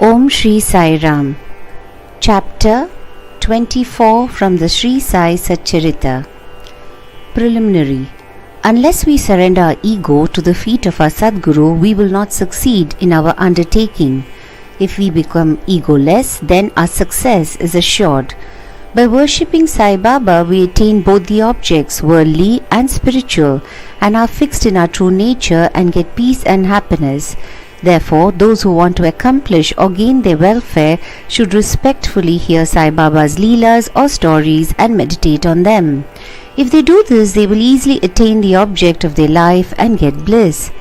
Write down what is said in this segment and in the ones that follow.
Om Shirdi Sai Ram. Chapter 24 from the Shirdi Sai Satcharita. Preliminary. Unless we surrender our ego to the feet of our Sadguru, we will not succeed in our undertaking. If we become egoless, then our success is assured. By worshipping Sai Baba, we attain both the objects, worldly and spiritual, and are fixed in our true nature and get peace and happiness. Therefore, those who want to accomplish or gain their welfare should respectfully hear Sai Baba's Leelas or stories and meditate on them. If they do this, they will easily attain the object of their life and get bliss.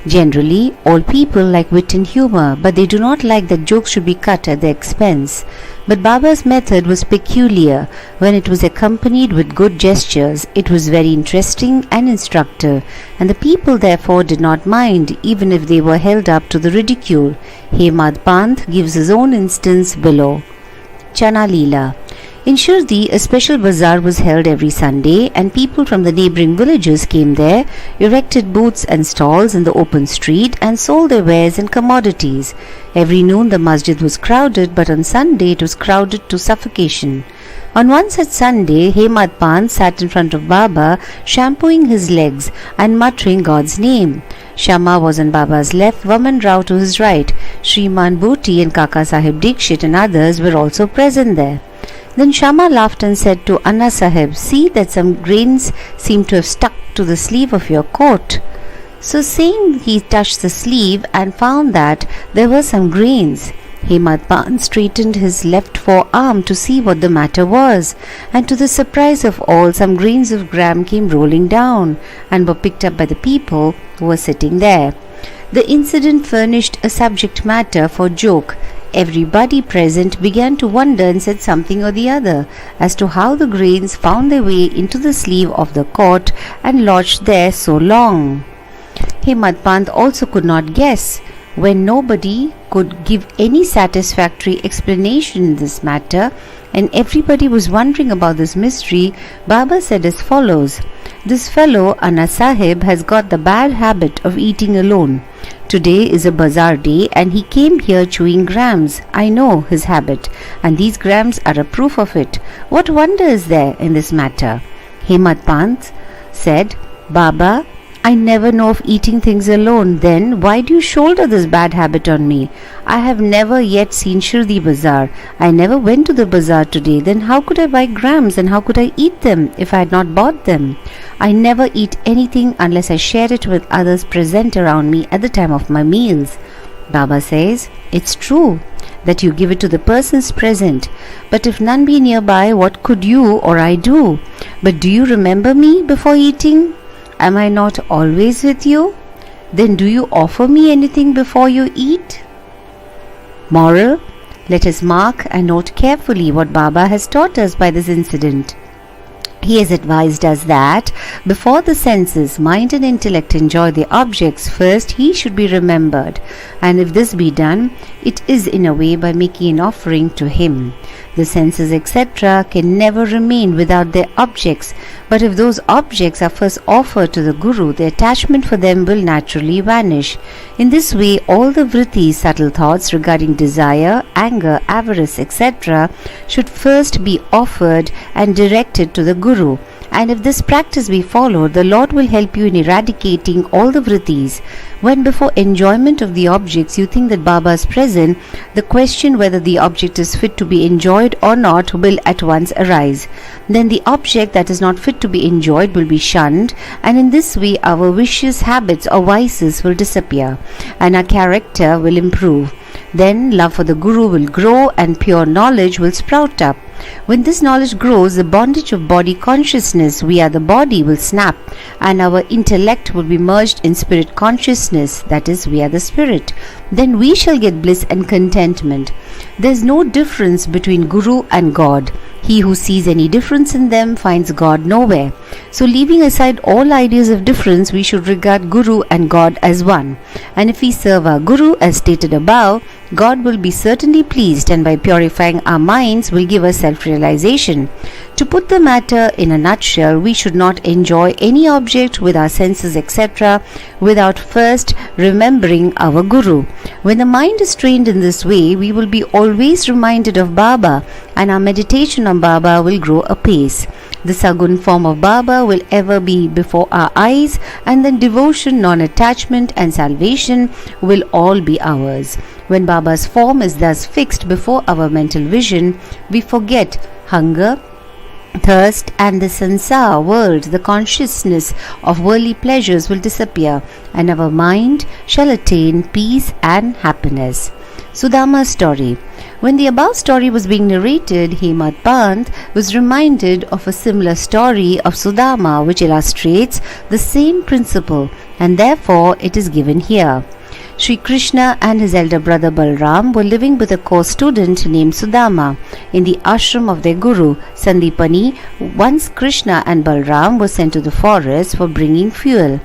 Generally, all people like wit and humor, but they do not like that jokes should be cut at their expense. But Baba's method was peculiar. When it was accompanied with good gestures, it was very interesting and instructive, and the people therefore did not mind, even if they were held up to the ridicule. Hemad Pant gives his own instance below. Chana Leela. In Shirdi, a special bazaar was held every Sunday, and people from the neighbouring villages came there, erected booths and stalls in the open street, and sold their wares and commodities. Every noon the masjid was crowded, but on Sunday it was crowded to suffocation. On one such Sunday, Hemad Pant sat in front of Baba, shampooing his legs and muttering God's name. Shama was on Baba's left, Vaman Rao to his right. Shriman Bhuti and Kaka Sahib Dikshit and others were also present there. Then Shama laughed and said to Anna Sahib, "See that some grains seem to have stuck to the sleeve of your coat." So saying, he touched the sleeve and found that there were some grains. Hemad Pant straightened his left forearm to see what the matter was, and to the surprise of all, some grains of gram came rolling down and were picked up by the people who were sitting there. The incident furnished a subject matter for joke. Everybody present began to wonder and said something or the other as to how the grains found their way into the sleeve of the coat and lodged there so long. Hemad Pant also could not guess. When nobody could give any satisfactory explanation in this matter, and everybody was wondering about this mystery, Baba said as follows: "This fellow, Anna Sahib, has got the bad habit of eating alone. Today is a bazaar day and he came here chewing grams. I know his habit, and these grams are a proof of it. What wonder is there in this matter?" Hemad Pant said, "Baba, I never know of eating things alone. Then why do you shoulder this bad habit on me? I have never yet seen Shirdi Bazaar. I never went to the bazaar today. Then how could I buy grams and how could I eat them if I had not bought them? I never eat anything unless I share it with others present around me at the time of my meals." Baba says, "It's true that you give it to the persons present, but if none be nearby, what could you or I do? But do you remember me before eating? Am I not always with you? Then do you offer me anything before you eat?" Moral: let us mark and note carefully what Baba has taught us by this incident. He has advised us that before the senses, mind and intellect enjoy their objects, first he should be remembered, and if this be done, it is in a way by making an offering to him. The senses, etc., can never remain without their objects, but if those objects are first offered to the Guru, the attachment for them will naturally vanish. In this way, all the vrittis, subtle thoughts regarding desire, anger, avarice, etc., should first be offered and directed to the Guru. And if this practice be followed, the Lord will help you in eradicating all the vrittis. When before enjoyment of the objects you think that Baba is present, the question whether the object is fit to be enjoyed or not will at once arise. Then the object that is not fit to be enjoyed will be shunned, and in this way our vicious habits or vices will disappear, and our character will improve. Then love for the Guru will grow and pure knowledge will sprout up. When this knowledge grows, the bondage of body consciousness, we are the body, will snap, and our intellect will be merged in spirit consciousness, that is, we are the spirit. Then we shall get bliss and contentment. There is no difference between Guru and God. He who sees any difference in them finds God nowhere. So leaving aside all ideas of difference, we should regard Guru and God as one. And if we serve our Guru as stated above, God will be certainly pleased, and by purifying our minds will give us self-realization. To put the matter in a nutshell, we should not enjoy any object with our senses etc. without first remembering our Guru. When the mind is trained in this way, we will be always reminded of Baba, and our meditation on Baba will grow apace. The Sagun form of Baba will ever be before our eyes, and then devotion, non-attachment and salvation will all be ours. When Baba's form is thus fixed before our mental vision, we forget hunger, thirst and the sansar world. The consciousness of worldly pleasures will disappear, and our mind shall attain peace and happiness. Sudama's story. When the above story was being narrated, Hemad Pant was reminded of a similar story of Sudama which illustrates the same principle, and therefore it is given here. Sri Krishna and his elder brother Balram were living with a course student named Sudama in the ashram of their guru Sandipani. Once Krishna and Balram were sent to the forest for bringing fuel.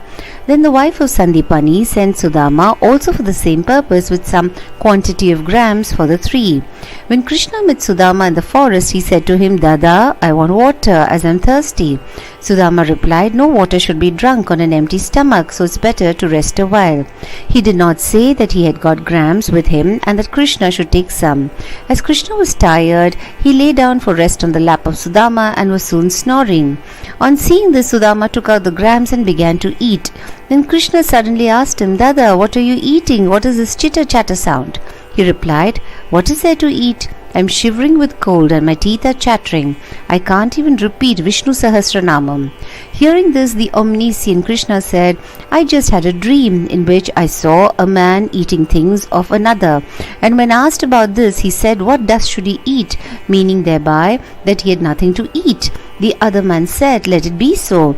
Then the wife of Sandipani sent Sudama also for the same purpose with some quantity of grams for the three. When Krishna met Sudama in the forest, he said to him, "Dada, I want water as I am thirsty." Sudama replied, "No water should be drunk on an empty stomach, so it's better to rest a while." He did not say that he had got grams with him and that Krishna should take some. As Krishna was tired, he lay down for rest on the lap of Sudama and was soon snoring. On seeing this, Sudama took out the grams and began to eat. Then Krishna suddenly asked him, "Dada, what are you eating? What is this chitter-chatter sound?" He replied, "What is there to eat? I am shivering with cold and my teeth are chattering. I can't even repeat Vishnu Sahasranamam." Hearing this, the omniscient Krishna said, "I just had a dream in which I saw a man eating things of another. And when asked about this, he said, 'What dust should he eat?' meaning thereby that he had nothing to eat. The other man said, 'Let it be so.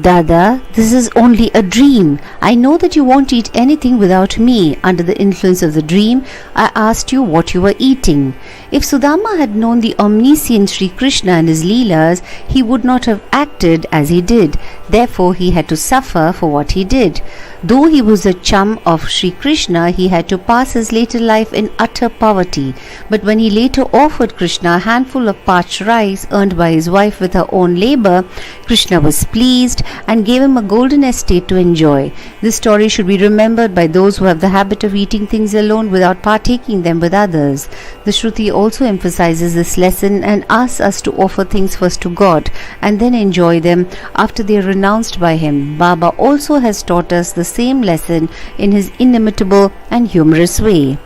Dada, this is only a dream. I know that you won't eat anything without me. Under the influence of the dream, I asked you what you were eating." If Sudama had known the omniscient Sri Krishna and his Leelas, he would not have acted as he did. Therefore, he had to suffer for what he did. Though he was a chum of Sri Krishna, he had to pass his later life in utter poverty. But when he later offered Krishna a handful of parched rice earned by his wife with her own labor, Krishna was pleased and gave him a golden estate to enjoy. This story should be remembered by those who have the habit of eating things alone without partaking them with others. The Shruti also emphasizes this lesson and asks us to offer things first to God and then enjoy them after they are renounced by Him. Baba also has taught us the same lesson in his inimitable and humorous way.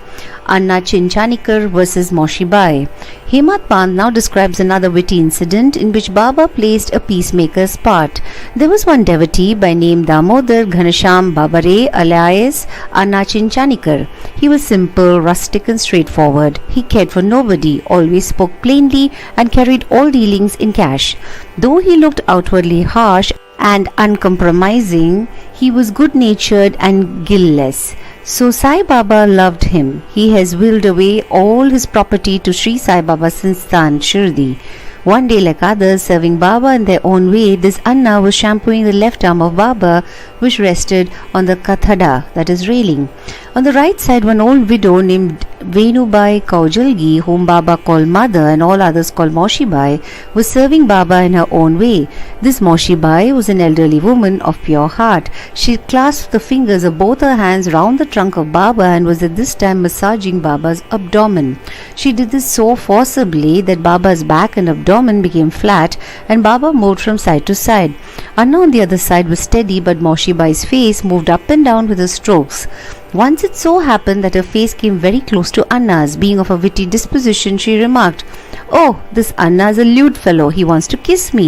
Anna Chinchanikar versus Moshibai. Hemad Pant now describes another witty incident in which Baba placed a peacemaker's part. There was one devotee by name Damodar Ghanasham Babare alias Anna Chinchanikar. He was simple, rustic and straightforward. He cared for nobody, always spoke plainly and carried all dealings in cash. Though he looked outwardly harsh and uncompromising, he was good-natured and guileless. So Sai Baba loved him. He has willed away all his property to Sri Sai Baba Sansthan, Shirdi. One day, like others, serving Baba in their own way, this Anna was shampooing the left arm of Baba, which rested on the kathada, that is railing. On the right side, one old widow named Venubai Kaujalgi, whom Baba called Mother and all others called Moshibai, was serving Baba in her own way. This Moshibai was an elderly woman of pure heart. She clasped the fingers of both her hands round the trunk of Baba and was at this time massaging Baba's abdomen. She did this so forcibly that Baba's back and abdomen became flat and Baba moved from side to side. Anna on the other side was steady, but Moshibai's face moved up and down with her strokes. Once it so happened that her face came very close to Anna's. Being of a witty disposition, she remarked, "Oh, this Anna is a lewd fellow. He wants to kiss me.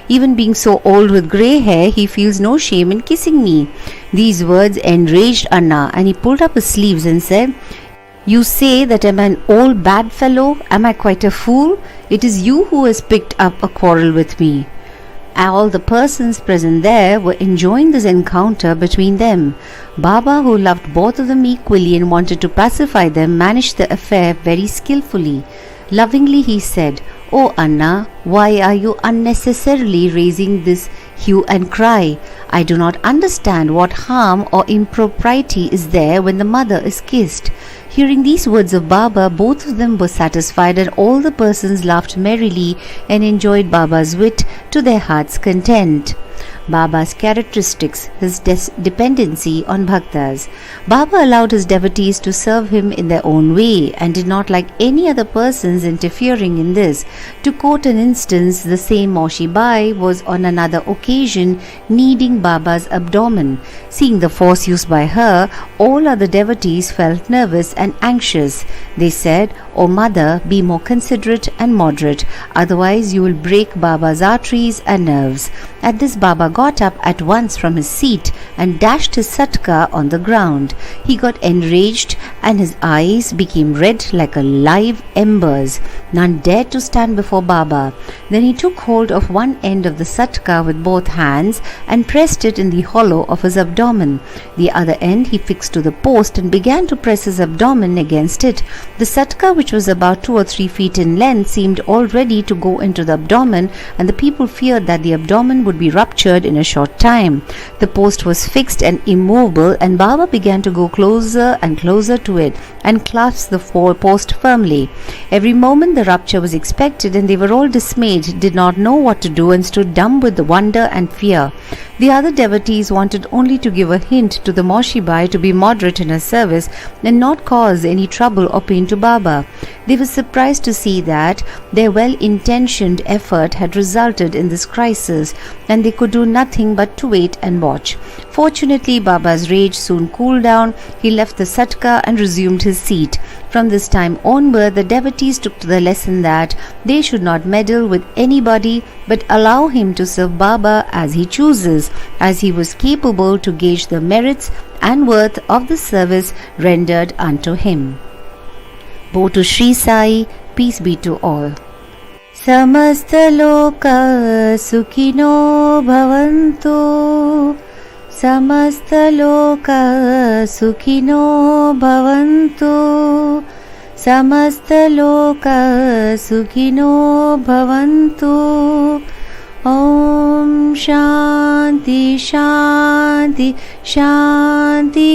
Even being so old with grey hair, he feels no shame in kissing me." These words enraged Anna, and he pulled up his sleeves and said, "You say that I am an old bad fellow? Am I quite a fool? It is you who has picked up a quarrel with me." All the persons present there were enjoying this encounter between them. Baba, who loved both of them equally and wanted to pacify them, managed the affair very skillfully. Lovingly he said, "Oh Anna, why are you unnecessarily raising this hue and cry? I do not understand what harm or impropriety is there when the mother is kissed." Hearing these words of Baba, both of them were satisfied, and all the persons laughed merrily and enjoyed Baba's wit to their heart's content. Baba's characteristics, his dependency on bhaktas. Baba allowed his devotees to serve him in their own way and did not like any other persons interfering in this. To quote an instance, the same Moshi Bai was on another occasion kneading Baba's abdomen. Seeing the force used by her, all other devotees felt nervous and anxious. They said, "O mother, be more considerate and moderate, otherwise you will break Baba's arteries and nerves." At this, Baba got up at once from his seat and dashed his satka on the ground. He got enraged and his eyes became red like a live embers. None dared to stand before Baba. Then he took hold of one end of the satka with both hands and pressed it in the hollow of his abdomen. The other end he fixed to the post and began to press his abdomen against it. The satka, which was about 2 or 3 feet in length, seemed all ready to go into the abdomen, and the people feared that the abdomen would be ruptured in a short time. The post was fixed and immovable, and Baba began to go closer and closer to it and clasped the post firmly. Every moment the rupture was expected, and they were all dismayed, did not know what to do, and stood dumb with wonder and fear. The other devotees wanted only to give a hint to the Moshibai to be moderate in her service and not cause any trouble or pain to Baba. They were surprised to see that their well-intentioned effort had resulted in this crisis, and they could do nothing but to wait and watch. Fortunately, Baba's rage soon cooled down. He left the satka and resumed his seat. From this time onward, the devotees took to the lesson that they should not meddle with anybody but allow him to serve Baba as he chooses, as he was capable to gauge the merits and worth of the service rendered unto him. Bow to Shri Sai, peace be to all. Samastha Lokah Sukhino Bhavantu. Samastha Lokah Sukhino Bhavantu. Samastha Lokah Sukhino Bhavantu. Om Shanti Shanti Shanti.